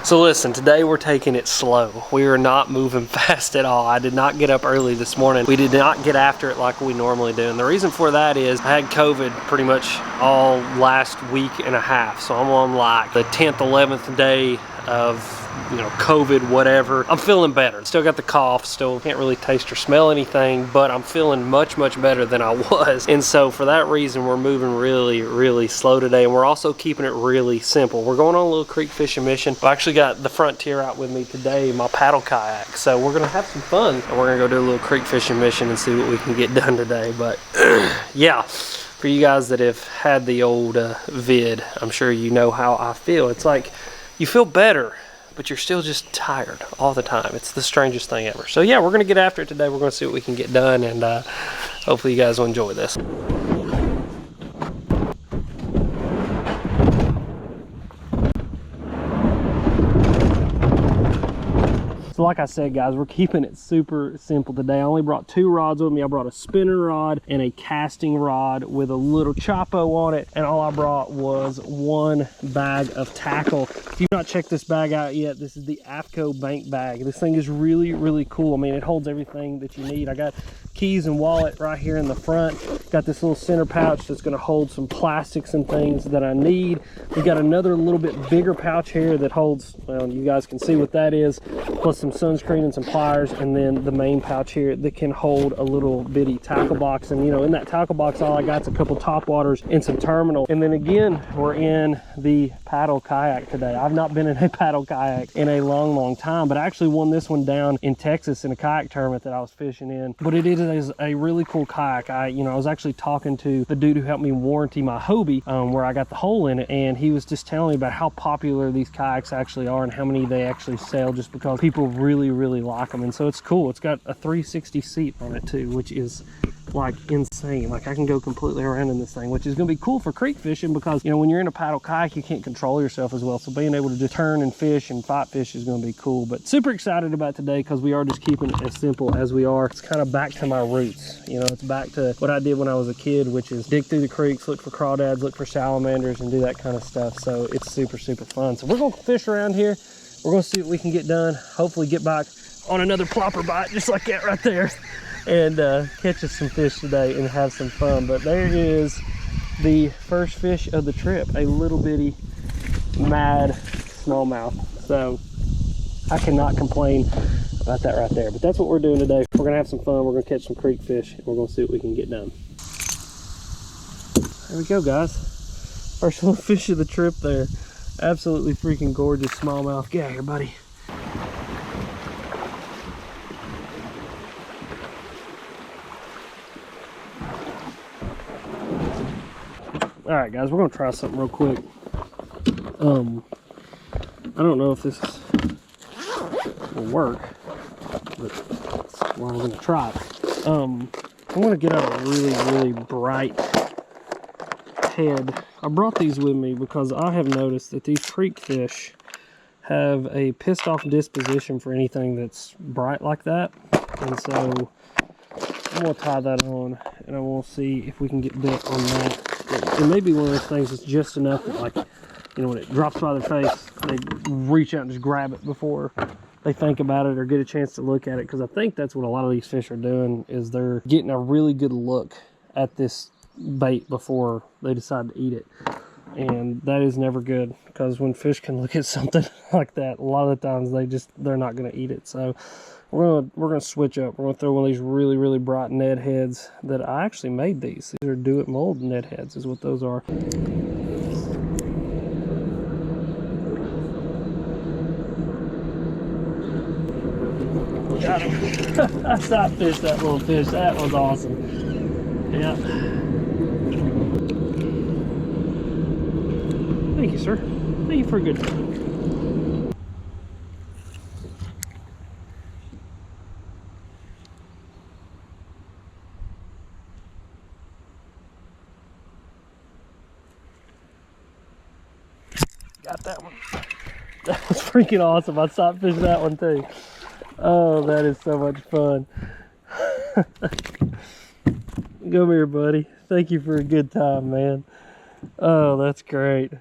So listen, today we're taking it slow. We are not moving fast at all. I did not get up early this morning. We did not get after it like we normally do. And the reason for that is I had COVID pretty much all last week and a half. So I'm on like the 10th, 11th day of, you know, COVID, whatever. I'm feeling better. Still got the cough, still can't really taste or smell anything, but I'm feeling much, much better than I was. And so for that reason, we're moving really, really slow today. And we're also keeping it really simple. We're going on a little creek fishing mission. I've actually got the Frontier out with me today, my paddle kayak. So we're gonna have some fun. And we're gonna go do a little creek fishing mission and see what we can get done today. But yeah, for you guys that have had the old vid, I'm sure you know how I feel. It's like you feel better, but you're still just tired all the time. It's the strangest thing ever. So yeah, we're gonna get after it today. We're gonna see what we can get done, and hopefully you guys will enjoy this. So like I said, guys, we're keeping it super simple today. I only brought 2 rods with me. I brought a spinner rod and a casting rod with a little chopo on it. And all I brought was 1 bag of tackle. If you've not checked this bag out yet, this is the AFCO bank bag. This thing is really, really cool. I mean, it holds everything that you need. I got keys and wallet right here in the front. Got this little center pouch that's gonna hold some plastics and things that I need. We got another little bit bigger pouch here that holds, well, you guys can see what that is, plus some sunscreen and some pliers, and then the main pouch here that can hold a little bitty tackle box. And you know, in that tackle box, all I got is a couple top waters and some terminal. And then again, we're in the paddle kayak today. I've not been in a paddle kayak in a long time, but I actually won this one down in Texas in a kayak tournament that I was fishing in. But it is a really cool kayak. I was actually talking to the dude who helped me warranty my Hobie, where I got the hole in it, and he was just telling me about how popular these kayaks actually are and how many they actually sell, just because people really like them. And so it's cool. It's got a 360 seat on it too, which is like insane. Like I can go completely around in this thing, which is going to be cool for creek fishing, because you know, when you're in a paddle kayak, you can't control yourself as well. So being able to just turn and fish and fight fish is going to be cool. But super excited about today, because we are just keeping it as simple as we are. It's kind of back to my roots. You know, it's back to what I did when I was a kid, which is dig through the creeks, look for crawdads, look for salamanders, and do that kind of stuff. So it's super fun. So we're going to fish around here. We're going to see what we can get done. Hopefully get back on another plopper bite just like that right there, and catch us some fish today and have some fun. But there is the first fish of the trip, a little bitty mad smallmouth. So I cannot complain about that right there. But that's what we're doing today. We're gonna have some fun. We're gonna catch some creek fish, and we're gonna see what we can get done. There we go, guys. First little fish of the trip there. Absolutely freaking gorgeous smallmouth. Get out here, buddy. All right, guys, we're gonna try something real quick. I don't know if this will work, but that's why I'm gonna try it. I'm gonna get out a really bright head. I brought these with me because I have noticed that these creek fish have a pissed off disposition for anything that's bright like that. And so I'm gonna tie that on, and I will see if we can get bit on that. It may be one of those things that's just enough that, like, you know, when it drops by their face, they reach out and just grab it before they think about it or get a chance to look at it. Because I think that's what a lot of these fish are doing, is they're getting a really good look at this bait before they decide to eat it. And that is never good, because when fish can look at something like that, a lot of the times they're not going to eat it. So we're gonna switch up. We're gonna throw one of these really bright Ned heads that I actually made. These are do it mold Ned heads is what those are. Got him. I side fished that little fish. That was awesome. Yeah. Thank you, sir. Thank you for a good time. Got that one. That was freaking awesome. I stopped fishing that one too. Oh, that is so much fun. Come here, buddy. Thank you for a good time, man. Oh, that's great.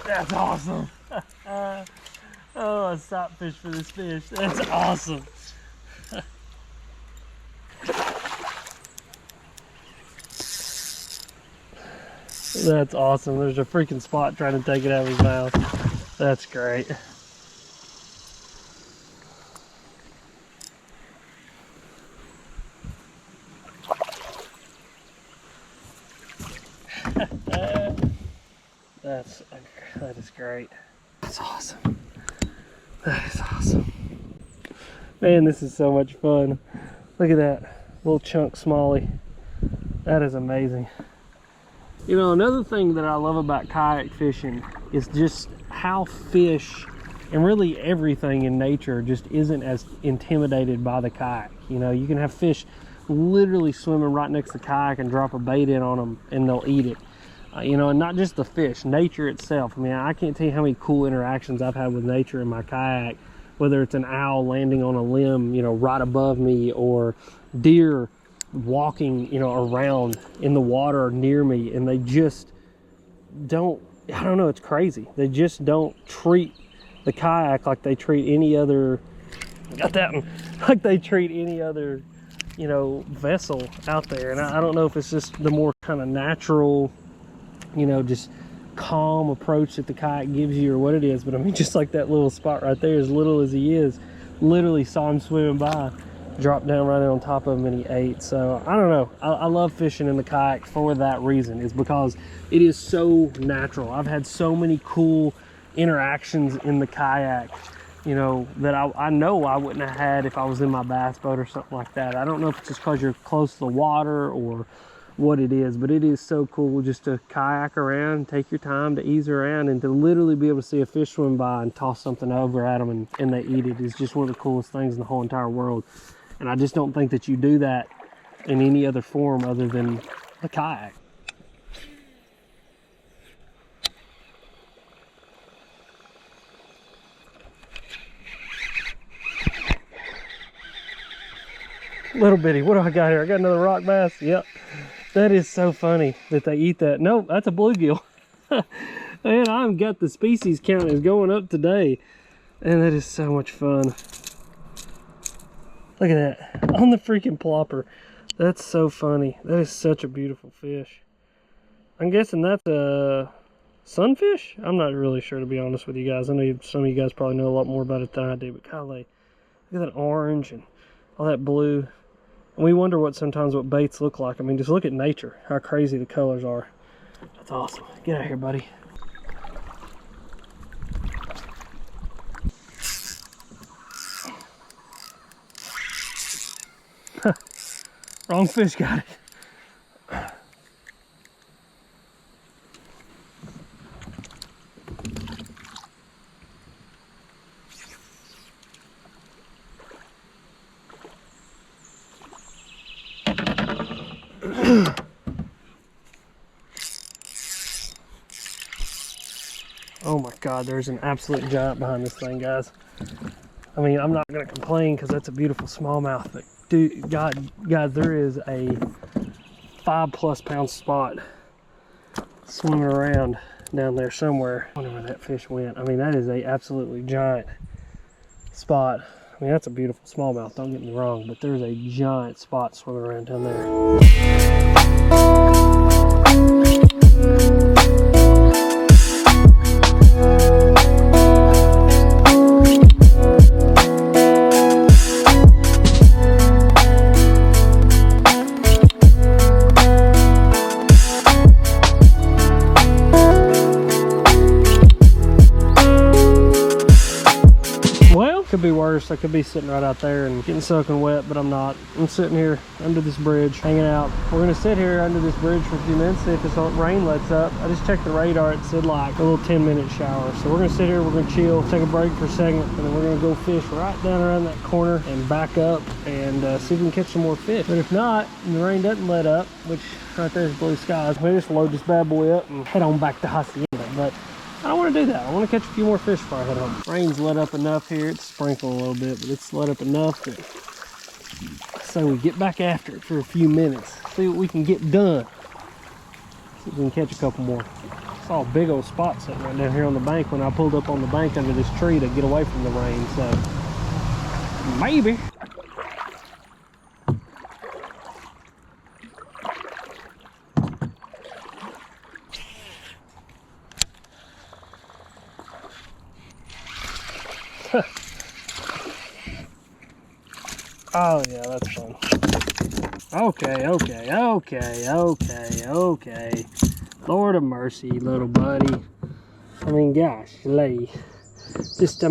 That's awesome. Oh, I stopped fish for this fish. That's awesome. That's awesome. There's a freaking spot trying to take it out of his mouth. That's great. That is great. That's awesome. That is awesome. Man, this is so much fun. Look at that little chunk smallie. That is amazing. You know, another thing that I love about kayak fishing is just how fish and really everything in nature just isn't as intimidated by the kayak. You know, you can have fish literally swimming right next to the kayak and drop a bait in on them and they'll eat it. You know, and not just the fish, nature itself. I mean, I can't tell you how many cool interactions I've had with nature in my kayak, whether it's an owl landing on a limb, you know, right above me, or deer walking, you know, around in the water near me, and they just don't, I don't know, it's crazy. They just don't treat the kayak like they treat any other, got that one, like they treat any other, you know, vessel out there. And I don't know if it's just the more kind of natural, you know, just calm approach that the kayak gives you or what it is, but I mean, just like that little spot right there, as little as he is, literally saw him swimming by, dropped down right on top of him, and he ate. So I don't know, I love fishing in the kayak for that reason, is because it is so natural. I've had so many cool interactions in the kayak, you know, that I know I wouldn't have had if I was in my bass boat or something like that. I don't know if it's just because you're close to the water or what it is, but it is so cool just to kayak around, take your time to ease around, and to literally be able to see a fish swim by and toss something over at them and they eat it is just one of the coolest things in the whole entire world. And I just don't think that you do that in any other form other than a kayak. Little bitty, what do I got here? I got another rock bass. Yep. That is so funny that they eat that. No, that's a bluegill. Man, I've got the species count is going up today. And that is so much fun. Look at that. On the freaking plopper. That's so funny. That is such a beautiful fish. I'm guessing that's a sunfish? I'm not really sure, to be honest with you guys. I know some of you guys probably know a lot more about it than I do, but golly, look at that orange and all that blue. And we wonder sometimes what baits look like. I mean, just look at nature, how crazy the colors are. That's awesome. Get out of here, buddy. Wrong fish got it. Oh my God, there's an absolute giant behind this thing, guys. I mean, I'm not gonna complain because that's a beautiful smallmouth, but dude, guys, there is a 5+ pound spot swimming around down there somewhere. I wonder where that fish went. I mean, that is a absolutely giant spot. I mean, that's a beautiful smallmouth, don't get me wrong, but there's a giant spot swimming around down there. Could be worse. I could be sitting right out there and getting soaking wet, but I'm not. I'm sitting here under this bridge, hanging out. We're gonna sit here under this bridge for a few minutes, see if this rain lets up. I just checked the radar. It said like a little 10-minute shower. So we're gonna sit here, we're gonna chill, take a break for a second, and then we're gonna go fish right down around that corner and back up and see if we can catch some more fish. But if not, and the rain doesn't let up, which right there's blue skies, we just load this bad boy up and head on back to Hacienda. But I don't want to do that. I want to catch a few more fish before I head home. Rain's let up enough here. It's sprinkling a little bit, but it's let up enough that so we get back after it for a few minutes. See what we can get done. See if we can catch a couple more. Saw a big old spot sitting right down here on the bank when I pulled up on the bank under this tree to get away from the rain, so maybe. Oh yeah, that's fun. Okay. Lord of mercy, little buddy. I mean, gosh, just a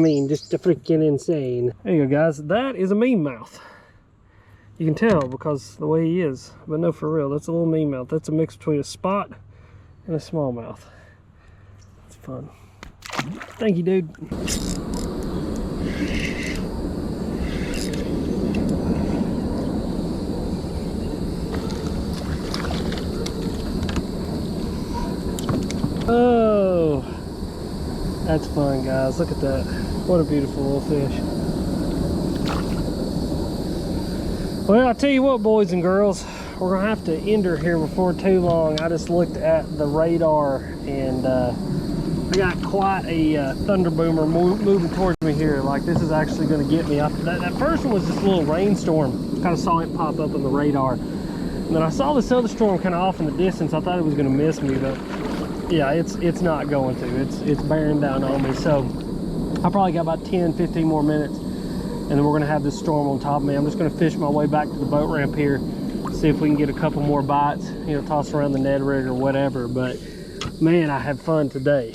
freaking insane. There you go, guys. That is a mean mouth. You can tell because the way he is. But no, for real, that's a little mean mouth. That's a mix between a spot and a smallmouth. It's fun. Thank you, dude. Oh, that's fun, guys. Look at that. What a beautiful little fish. Well, I'll tell you what, boys and girls, we're gonna have to end her here before too long. I just looked at the radar and I got quite a thunder boomer moving towards me here. Like, this is actually gonna get me. That first one was this little rainstorm. Kind of saw it pop up on the radar. And then I saw this other storm kind of off in the distance. I thought it was gonna miss me, but yeah, it's not going to. It's bearing down on me. So I probably got about 10-15 more minutes, and then we're gonna have this storm on top of me. I'm just gonna fish my way back to the boat ramp here, see if we can get a couple more bites, you know, toss around the Ned rig or whatever. But man, I had fun today.